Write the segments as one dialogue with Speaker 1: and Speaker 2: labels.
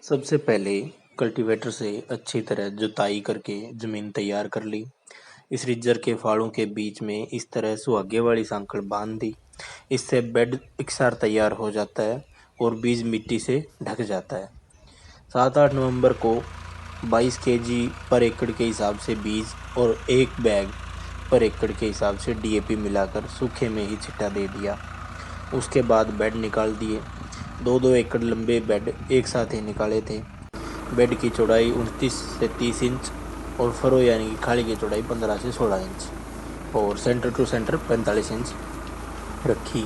Speaker 1: सबसे पहले कल्टीवेटर से अच्छी तरह जुताई करके ज़मीन तैयार कर ली। इस रिज्जर के फाड़ों के बीच में इस तरह सुहागे वाली सांकड़ बांध दी। इससे बेड इकसार तैयार हो जाता है और बीज मिट्टी से ढक जाता है। 7-8 नवंबर को 22 केजी पर एकड़ के हिसाब से बीज और 1 बैग पर एकड़ के हिसाब से डीएपी मिलाकर सूखे में ही छिट्टा दे दिया। उसके बाद बेड निकाल दिए। 2-2 एकड़ लंबे बेड एक साथ ही निकाले थे। बेड की चौड़ाई 29 से 30 इंच और फरो यानी कि खाड़ी की चौड़ाई 15 से 16 इंच और सेंटर टू सेंटर 45 इंच रखी।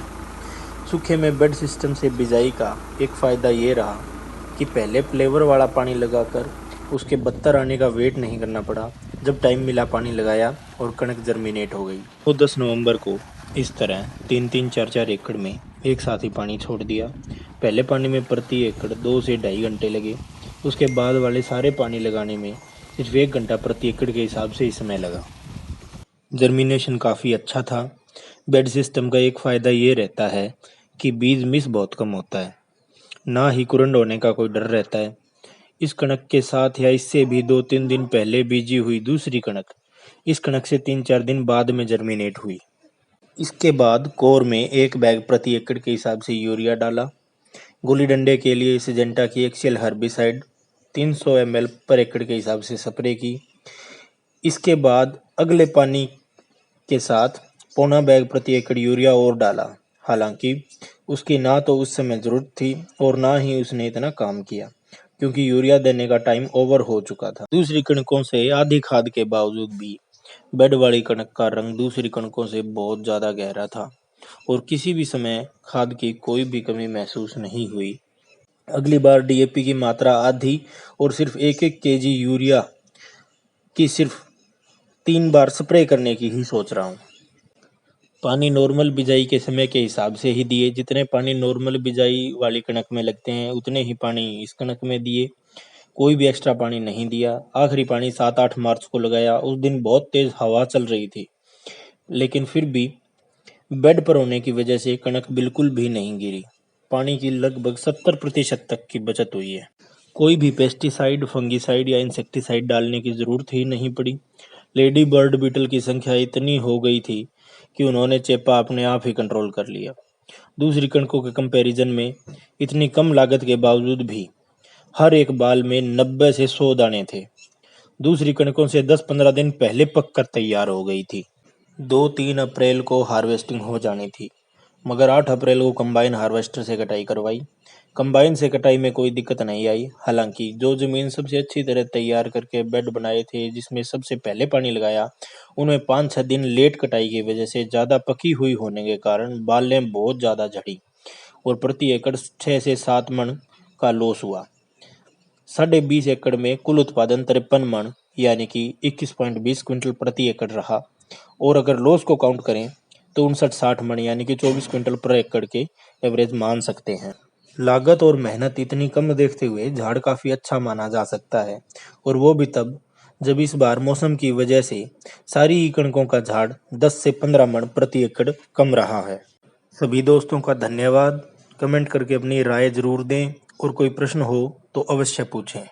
Speaker 1: सूखे में बेड सिस्टम से बिजाई का एक फ़ायदा ये रहा कि पहले फ्लेवर वाला पानी लगाकर उसके बत्तर आने का वेट नहीं करना पड़ा। जब टाइम मिला पानी लगाया और कणक जर्मिनेट हो गई। तो 10 नवंबर को इस तरह 3-3, 4-4 एकड़ में एक साथ ही पानी छोड़ दिया। पहले पानी में प्रति एकड़ 2 से 2.5 घंटे लगे। उसके बाद वाले सारे पानी लगाने में सिर्फ 1 घंटा प्रति एकड़ के हिसाब से ही समय लगा। जर्मिनेशन काफ़ी अच्छा था। बेड सिस्टम का एक फ़ायदा ये रहता है कि बीज मिस बहुत कम होता है, ना ही कुरंड होने का कोई डर रहता है। इस कणक के साथ या इससे भी 2-3 दिन पहले बीजी हुई दूसरी कणक इस कणक से 3-4 दिन बाद में जर्मिनेट हुई। इसके बाद कोर में 1 बैग प्रति एकड़ के हिसाब से यूरिया डाला। गुली डंडे के लिए सिजेंटा की एक्सियल हर्बिसाइड 300 ml पर एकड़ के हिसाब से स्प्रे की। इसके बाद अगले पानी के साथ 1.25 बैग प्रति एकड़ यूरिया और डाला। हालांकि उसकी ना तो उस समय ज़रूरत थी और ना ही उसने इतना काम किया, क्योंकि यूरिया देने का टाइम ओवर हो चुका था। दूसरी कणकों से आधी खाद के बावजूद भी बेड वाली कणक का रंग दूसरी कणकों से बहुत ज़्यादा गहरा था और किसी भी समय खाद की कोई भी कमी महसूस नहीं हुई। अगली बार डीएपी की मात्रा आधी और सिर्फ 1-1 केजी यूरिया की सिर्फ 3 बार स्प्रे करने की ही सोच रहा हूँ। पानी नॉर्मल बिजाई के समय के हिसाब से ही दिए। जितने पानी नॉर्मल बिजाई वाली कणक में लगते हैं उतने ही पानी इस कणक में दिए। कोई भी एक्स्ट्रा पानी नहीं दिया। आखिरी पानी 7-8 मार्च को लगाया। उस दिन बहुत तेज हवा चल रही थी, लेकिन फिर भी बेड पर होने की वजह से कणक बिल्कुल भी नहीं गिरी। पानी की लगभग 70% तक की बचत हुई है। कोई भी पेस्टिसाइड, फंगिसाइड या इंसेक्टिसाइड डालने की ज़रूरत ही नहीं पड़ी। लेडी बर्ड बीटल की संख्या इतनी हो गई थी कि उन्होंने चेपा अपने आप ही कंट्रोल कर लिया। दूसरी कणकों के कंपैरिजन में इतनी कम लागत के बावजूद भी हर एक बाल में 90 से 100 दाने थे। दूसरी कणकों से 10-15 दिन पहले पककर तैयार हो गई थी। 2-3 अप्रैल को हार्वेस्टिंग हो जानी थी, मगर 8 अप्रैल को कंबाइन हार्वेस्टर से कटाई करवाई। कंबाइन से कटाई में कोई दिक्कत नहीं आई। हालांकि जो ज़मीन सबसे अच्छी तरह तैयार करके बेड बनाए थे, जिसमें सबसे पहले पानी लगाया, उनमें 5-6 दिन लेट कटाई की वजह से ज़्यादा पकी हुई होने के कारण बालें बहुत ज़्यादा झड़ी और प्रति एकड़ 6 से 7 मन का लॉस हुआ। 20.5 एकड़ में कुल उत्पादन 53 मन यानी कि 21.20 क्विंटल प्रति एकड़ रहा और अगर लॉस को काउंट करें तो 59-60 मन यानी कि 24 क्विंटल पर एकड़ के एवरेज मान सकते हैं। लागत और मेहनत इतनी कम देखते हुए झाड़ काफ़ी अच्छा माना जा सकता है, और वो भी तब जब इस बार मौसम की वजह से सारी ही कणकों का झाड़ 10 से 15 मन प्रति एकड़ कम रहा है। सभी दोस्तों का धन्यवाद। कमेंट करके अपनी राय ज़रूर दें और कोई प्रश्न हो तो अवश्य पूछें।